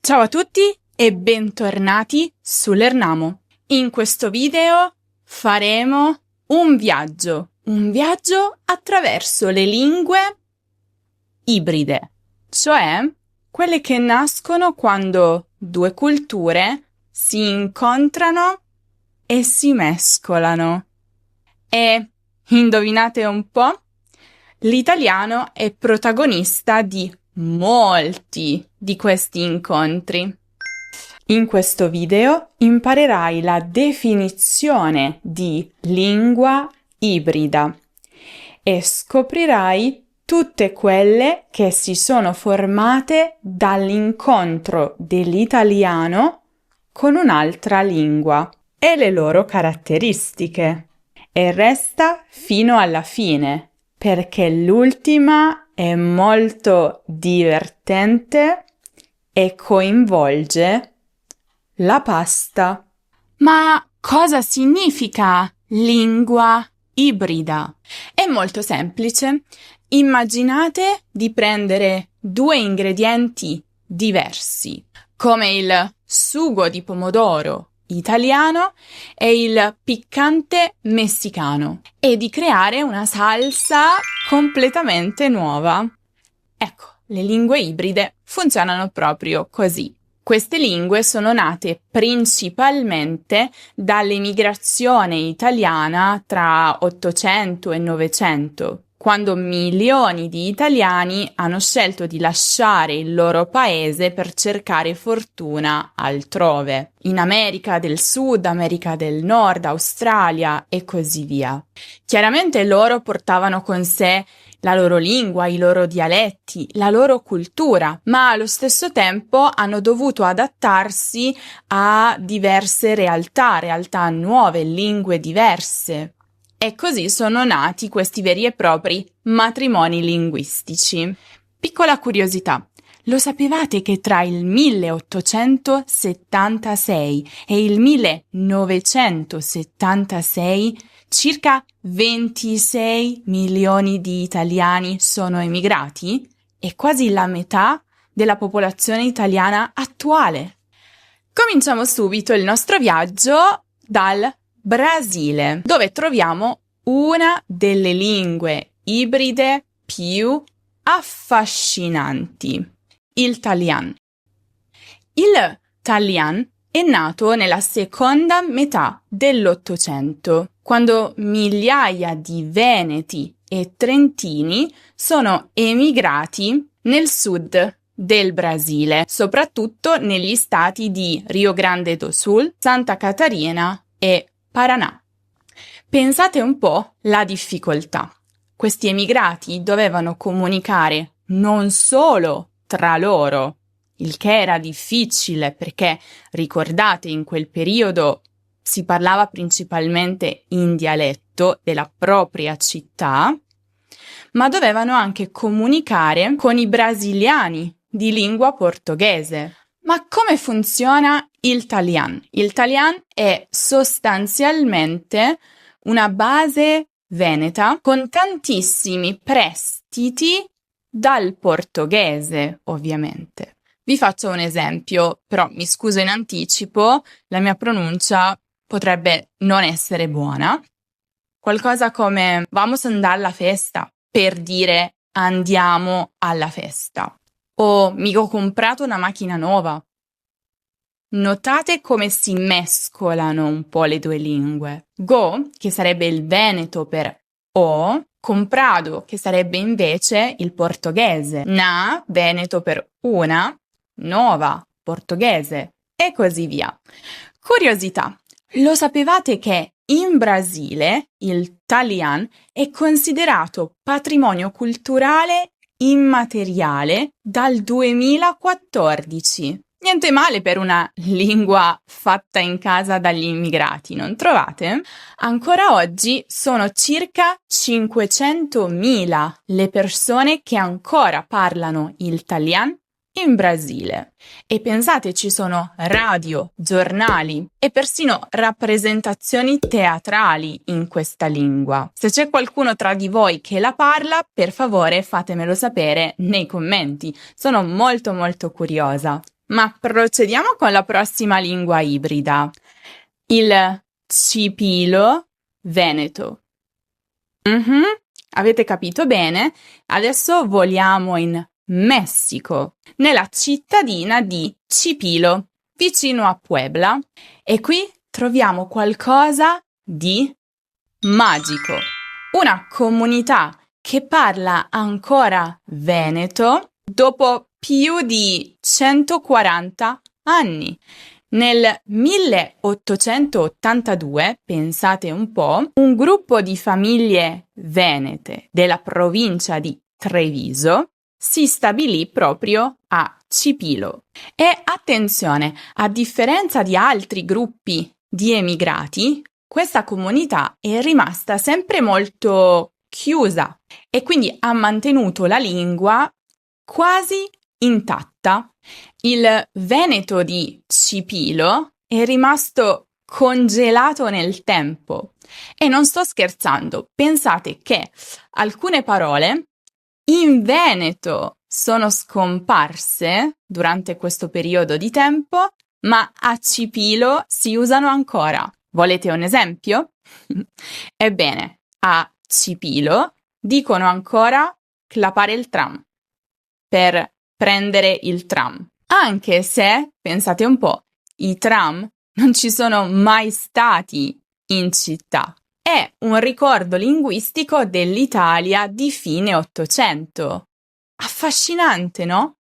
Ciao a tutti e bentornati su Lernamo. In questo video faremo un viaggio attraverso le lingue ibride, cioè quelle che nascono quando due culture si incontrano e si mescolano. E indovinate un po'? L'italiano è protagonista di molti di questi incontri. In questo video imparerai la definizione di lingua ibrida e scoprirai tutte quelle che si sono formate dall'incontro dell'italiano con un'altra lingua e le loro caratteristiche. E resta fino alla fine, perché l'ultima è molto divertente e coinvolge la pasta. Ma cosa significa lingua ibrida? È molto semplice. Immaginate di prendere due ingredienti diversi, come il sugo di pomodoro italiano e il piccante messicano, e di creare una salsa completamente nuova. Ecco, le lingue ibride funzionano proprio così. Queste lingue sono nate principalmente dall'emigrazione italiana tra 800 e 900, quando milioni di italiani hanno scelto di lasciare il loro paese per cercare fortuna altrove, in America del Sud, America del Nord, Australia e così via. Chiaramente loro portavano con sé la loro lingua, i loro dialetti, la loro cultura, ma allo stesso tempo hanno dovuto adattarsi a diverse realtà nuove, lingue diverse. E così sono nati questi veri e propri matrimoni linguistici. Piccola curiosità, lo sapevate che tra il 1876 e il 1976 circa 26 milioni di italiani sono emigrati? È quasi la metà della popolazione italiana attuale. Cominciamo subito il nostro viaggio dal Brasile, dove troviamo una delle lingue ibride più affascinanti, il Talian. Il Talian è nato nella seconda metà dell'Ottocento, quando migliaia di veneti e trentini sono emigrati nel sud del Brasile, soprattutto negli stati di Rio Grande do Sul, Santa Catarina e Paraná. Pensate un po' la difficoltà. Questi emigrati dovevano comunicare non solo tra loro, il che era difficile perché, ricordate, in quel periodo si parlava principalmente in dialetto della propria città, ma dovevano anche comunicare con i brasiliani di lingua portoghese. Ma come funziona il Talian? Il Talian è sostanzialmente una base veneta con tantissimi prestiti dal portoghese, ovviamente. Vi faccio un esempio, però mi scuso in anticipo, la mia pronuncia potrebbe non essere buona. Qualcosa come vamos a andar alla festa, per dire andiamo alla festa. O mi ho comprato una macchina nuova. Notate come si mescolano un po' le due lingue. Go, che sarebbe il veneto per o, comprado, che sarebbe invece il portoghese. Na, veneto per una, nova, portoghese, e così via. Curiosità, lo sapevate che in Brasile il Talian è considerato patrimonio culturale immateriale dal 2014. Niente male per una lingua fatta in casa dagli immigrati, non trovate? Ancora oggi sono circa 500.000 le persone che ancora parlano il Talian in Brasile. E pensate, ci sono radio, giornali e persino rappresentazioni teatrali in questa lingua. Se c'è qualcuno tra di voi che la parla, per favore fatemelo sapere nei commenti. Sono molto curiosa. Ma procediamo con la prossima lingua ibrida, il cipilo veneto. Avete capito bene? Adesso voliamo in Messico, nella cittadina di Chipilo, vicino a Puebla, e qui troviamo qualcosa di magico. Una comunità che parla ancora veneto dopo più di 140 anni. Nel 1882, pensate un po', un gruppo di famiglie venete della provincia di Treviso si stabilì proprio a Cipilo. E attenzione, a differenza di altri gruppi di emigrati, questa comunità è rimasta sempre molto chiusa e quindi ha mantenuto la lingua quasi intatta. Il veneto di Cipilo è rimasto congelato nel tempo. E non sto scherzando, pensate che alcune parole in veneto sono scomparse durante questo periodo di tempo, ma a Cipilo si usano ancora. Volete un esempio? Ebbene, a Cipilo dicono ancora clapare il tram per prendere il tram. Anche se, pensate un po', i tram non ci sono mai stati in città. È un ricordo linguistico dell'Italia di fine Ottocento. Affascinante, no?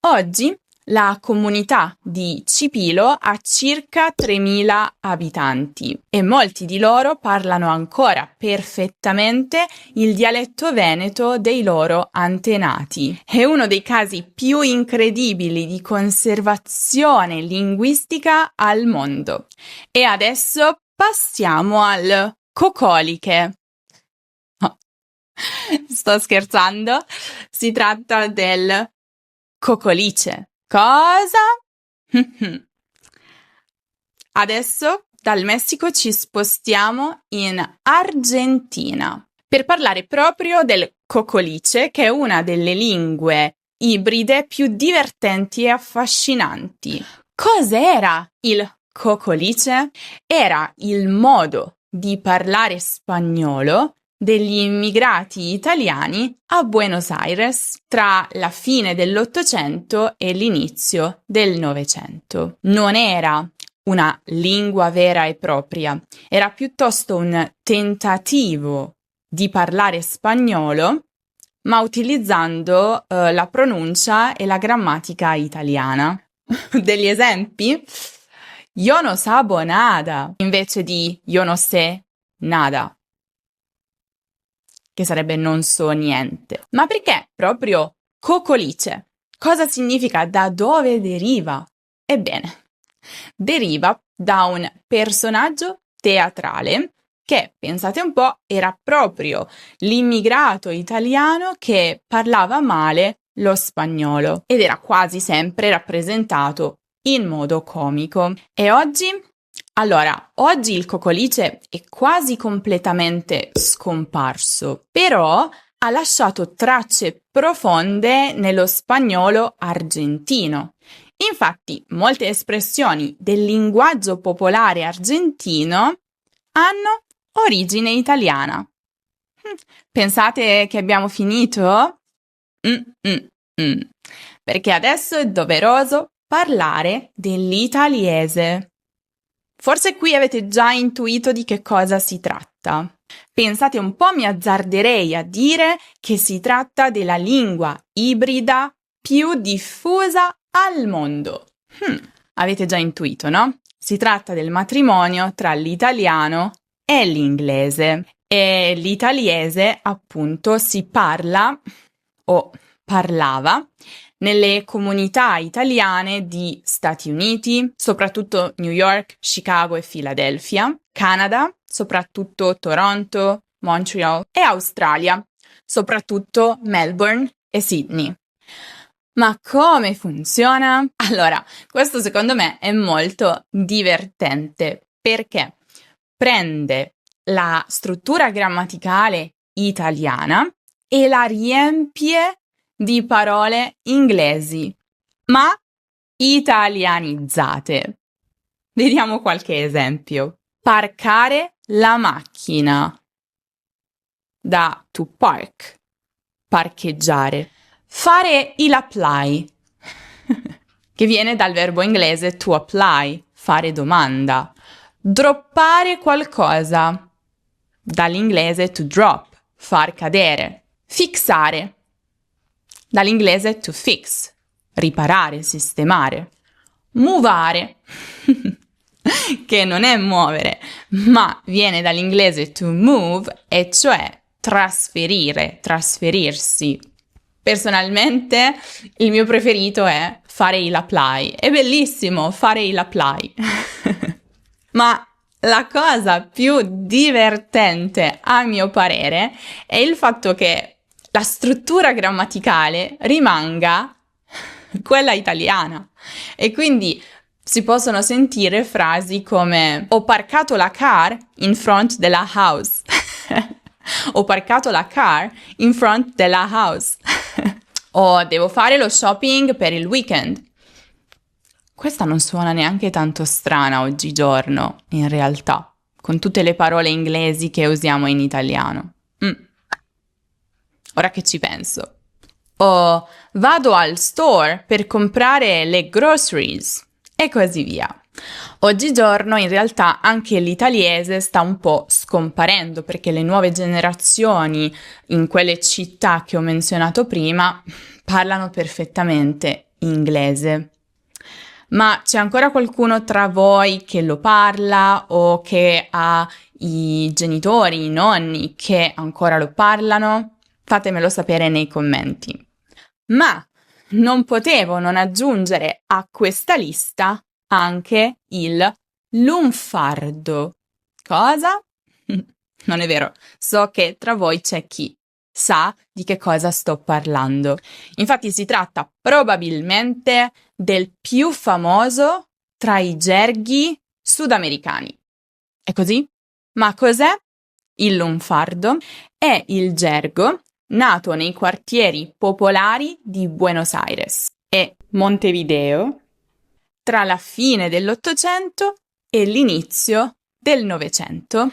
Oggi la comunità di Cipilo ha circa 3.000 abitanti e molti di loro parlano ancora perfettamente il dialetto veneto dei loro antenati. È uno dei casi più incredibili di conservazione linguistica al mondo. E adesso passiamo al cocoliche. Oh, sto scherzando, si tratta del cocolice. Cosa? Adesso dal Messico ci spostiamo in Argentina per parlare proprio del cocolice, che è una delle lingue ibride più divertenti e affascinanti. Cos'era il cocolice? Era il modo di parlare spagnolo degli immigrati italiani a Buenos Aires tra la fine dell'Ottocento e l'inizio del Novecento. Non era una lingua vera e propria, era piuttosto un tentativo di parlare spagnolo, ma utilizzando la pronuncia e la grammatica italiana. Degli esempi? Yo no sabo nada, invece di yo no sé nada, che sarebbe non so niente. Ma perché proprio cocolice? Cosa significa? Da dove deriva? Ebbene, deriva da un personaggio teatrale che, pensate un po', era proprio l'immigrato italiano che parlava male lo spagnolo ed era quasi sempre rappresentato in modo comico. E oggi? Allora, oggi il cocolice è quasi completamente scomparso, però ha lasciato tracce profonde nello spagnolo argentino. Infatti, molte espressioni del linguaggio popolare argentino hanno origine italiana. Pensate che abbiamo finito? Perché adesso è doveroso parlare dell'italiese. Forse qui avete già intuito di che cosa si tratta. Pensate un po', mi azzarderei a dire che si tratta della lingua ibrida più diffusa al mondo. Avete già intuito, no? Si tratta del matrimonio tra l'italiano e l'inglese. E l'italiese, appunto, si parla o parlava nelle comunità italiane di Stati Uniti, soprattutto New York, Chicago e Filadelfia, Canada, soprattutto Toronto, Montreal e Australia, soprattutto Melbourne e Sydney. Ma come funziona? Allora, questo secondo me è molto divertente perché prende la struttura grammaticale italiana e la riempie di parole inglesi, ma italianizzate. Vediamo qualche esempio. Parcare la macchina. Da to park, parcheggiare. Fare il apply, che viene dal verbo inglese to apply, fare domanda. Droppare qualcosa, dall'inglese to drop, far cadere. Fissare, dall'inglese to fix, riparare, sistemare. Movare, che non è muovere, ma viene dall'inglese to move, e cioè trasferire, trasferirsi. Personalmente il mio preferito è fare il apply. È bellissimo fare il apply. Ma la cosa più divertente, a mio parere, è il fatto che la struttura grammaticale rimanga quella italiana. E quindi si possono sentire frasi come: ho parcato la car in front della house. Ho parcato la car in front della house. O devo fare lo shopping per il weekend. Questa non suona neanche tanto strana oggigiorno, in realtà, con tutte le parole inglesi che usiamo in italiano. Ora che ci penso. O vado al store per comprare le groceries, e così via. Oggigiorno in realtà anche l'italiese sta un po' scomparendo, perché le nuove generazioni in quelle città che ho menzionato prima parlano perfettamente inglese. Ma c'è ancora qualcuno tra voi che lo parla o che ha i genitori, i nonni che ancora lo parlano? Fatemelo sapere nei commenti. Ma non potevo non aggiungere a questa lista anche il lunfardo. Cosa? Non è vero, so che tra voi c'è chi sa di che cosa sto parlando. Infatti si tratta probabilmente del più famoso tra i gerghi sudamericani. È così? Ma cos'è il lunfardo? È il gergo nato nei quartieri popolari di Buenos Aires e Montevideo tra la fine dell'Ottocento e l'inizio del Novecento.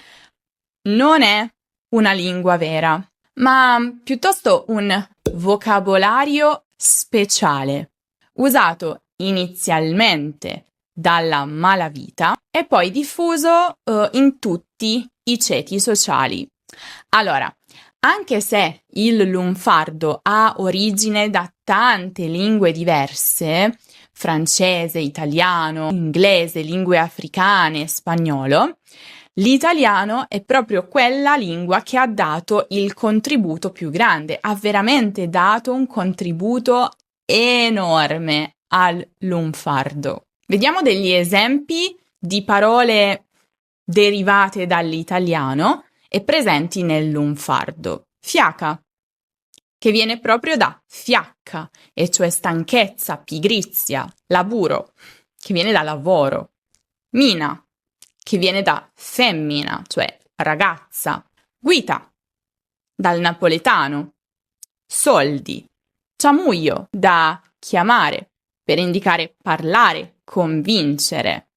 Non è una lingua vera, ma piuttosto un vocabolario speciale, usato inizialmente dalla malavita e poi diffuso in tutti i ceti sociali. Allora, anche se il lunfardo ha origine da tante lingue diverse, francese, italiano, inglese, lingue africane, spagnolo, l'italiano è proprio quella lingua che ha dato il contributo più grande, ha veramente dato un contributo enorme al lunfardo. Vediamo degli esempi di parole derivate dall'italiano e presenti nel lunfardo. Fiaca, che viene proprio da fiacca, e cioè stanchezza, pigrizia. Laburo, che viene da lavoro. Mina, che viene da femmina, cioè ragazza. Guita, dal napoletano. Soldi. Ciamuglio, da chiamare, per indicare parlare, convincere.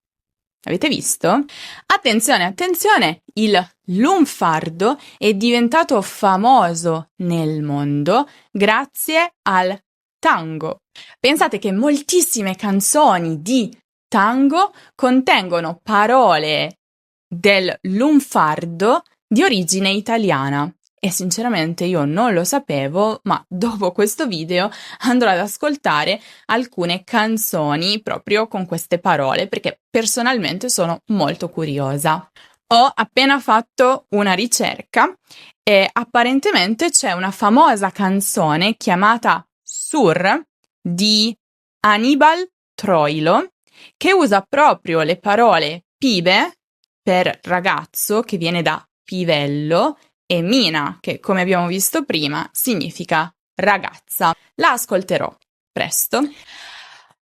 Avete visto? Attenzione, attenzione! Il lunfardo è diventato famoso nel mondo grazie al tango. Pensate che moltissime canzoni di tango contengono parole del lunfardo di origine italiana. E sinceramente io non lo sapevo, ma dopo questo video andrò ad ascoltare alcune canzoni proprio con queste parole, perché personalmente sono molto curiosa. Ho appena fatto una ricerca e apparentemente c'è una famosa canzone chiamata Sur di Aníbal Troilo che usa proprio le parole pibe per ragazzo, che viene da pivello, e mina, che come abbiamo visto prima significa ragazza. La ascolterò presto.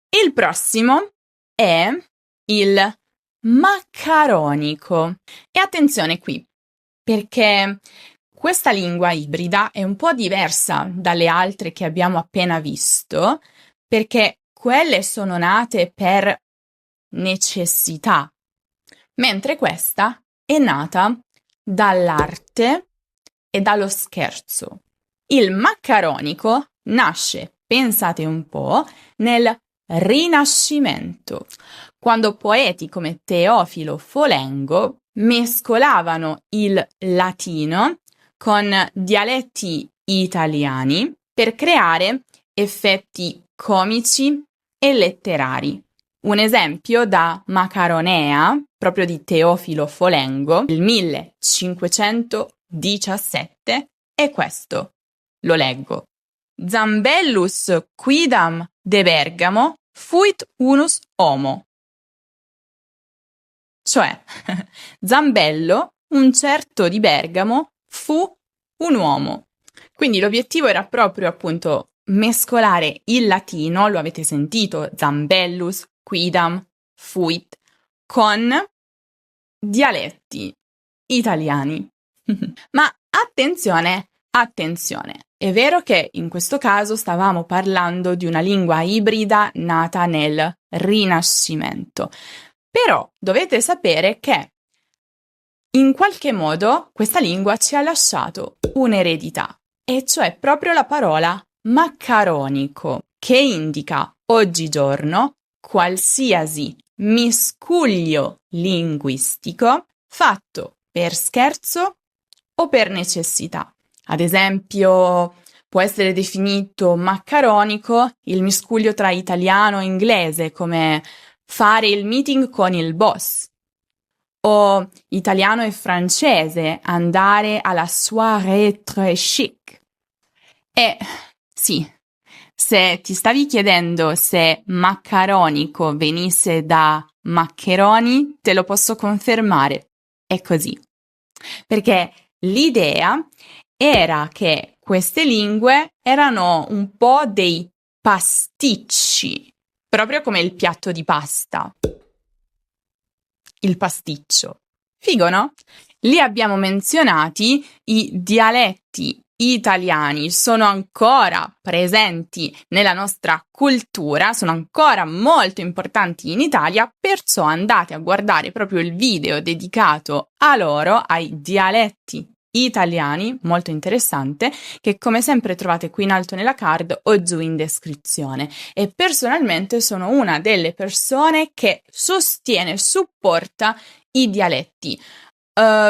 Il prossimo è il maccaronico. E attenzione qui, perché questa lingua ibrida è un po' diversa dalle altre che abbiamo appena visto, perché quelle sono nate per necessità, mentre questa è nata dall'arte e dallo scherzo. Il maccaronico nasce, pensate un po', nel Rinascimento, quando poeti come Teofilo Folengo mescolavano il latino con dialetti italiani per creare effetti comici e letterari. Un esempio da Macaronea, proprio di Teofilo Folengo, il 1517, è questo. Lo leggo. Zambellus quidam de Bergamo fuit unus homo. Cioè, Zambello, un certo di Bergamo, fu un uomo. Quindi l'obiettivo era proprio appunto mescolare il latino, lo avete sentito, Zambellus, quidam, fuit, con dialetti italiani. Ma attenzione, attenzione! È vero che in questo caso stavamo parlando di una lingua ibrida nata nel Rinascimento, però dovete sapere che in qualche modo questa lingua ci ha lasciato un'eredità, e cioè proprio la parola maccaronico, che indica oggigiorno qualsiasi miscuglio linguistico fatto per scherzo o per necessità. Ad esempio, può essere definito maccaronico il miscuglio tra italiano e inglese, come fare il meeting con il boss, o italiano e francese, andare alla soirée très chic. E sì, se ti stavi chiedendo se maccaronico venisse da maccheroni, te lo posso confermare, è così. Perché l'idea era che queste lingue erano un po' dei pasticci, proprio come il piatto di pasta. Il pasticcio. Figo, no? Lì abbiamo menzionati i dialetti italiani, sono ancora presenti nella nostra cultura, sono ancora molto importanti in Italia, perciò andate a guardare proprio il video dedicato a loro, ai dialetti italiani, molto interessante, che come sempre trovate qui in alto nella card o giù in descrizione. E personalmente sono una delle persone che sostiene, supporta i dialetti.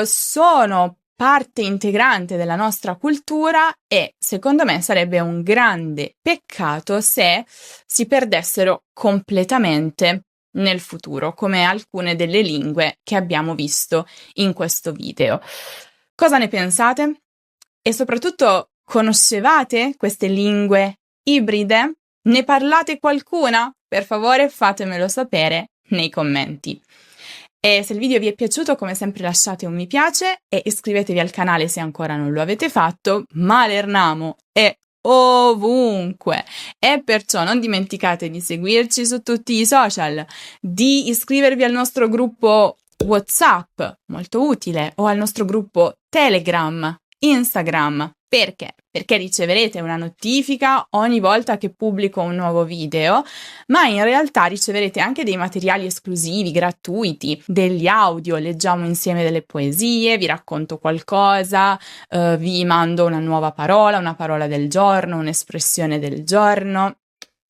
Sono parte integrante della nostra cultura e secondo me sarebbe un grande peccato se si perdessero completamente nel futuro, come alcune delle lingue che abbiamo visto in questo video. Cosa ne pensate? E soprattutto, conoscevate queste lingue ibride? Ne parlate qualcuna? Per favore fatemelo sapere nei commenti. E se il video vi è piaciuto, come sempre lasciate un mi piace e iscrivetevi al canale se ancora non lo avete fatto. Malernamo è ovunque e perciò non dimenticate di seguirci su tutti i social, di iscrivervi al nostro gruppo WhatsApp, molto utile, o al nostro gruppo Telegram, Instagram. Perché? Perché riceverete una notifica ogni volta che pubblico un nuovo video, ma in realtà riceverete anche dei materiali esclusivi, gratuiti, degli audio, leggiamo insieme delle poesie, vi racconto qualcosa, vi mando una nuova parola, una parola del giorno, un'espressione del giorno.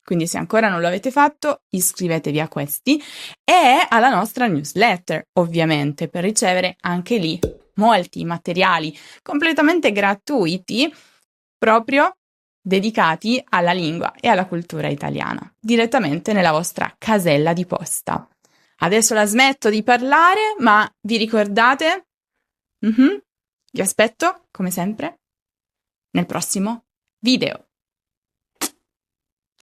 Quindi se ancora non lo avete fatto, iscrivetevi a questi e alla nostra newsletter, ovviamente, per ricevere anche lì molti materiali completamente gratuiti proprio dedicati alla lingua e alla cultura italiana, direttamente nella vostra casella di posta. Adesso la smetto di parlare, ma vi ricordate? Vi aspetto, come sempre, nel prossimo video.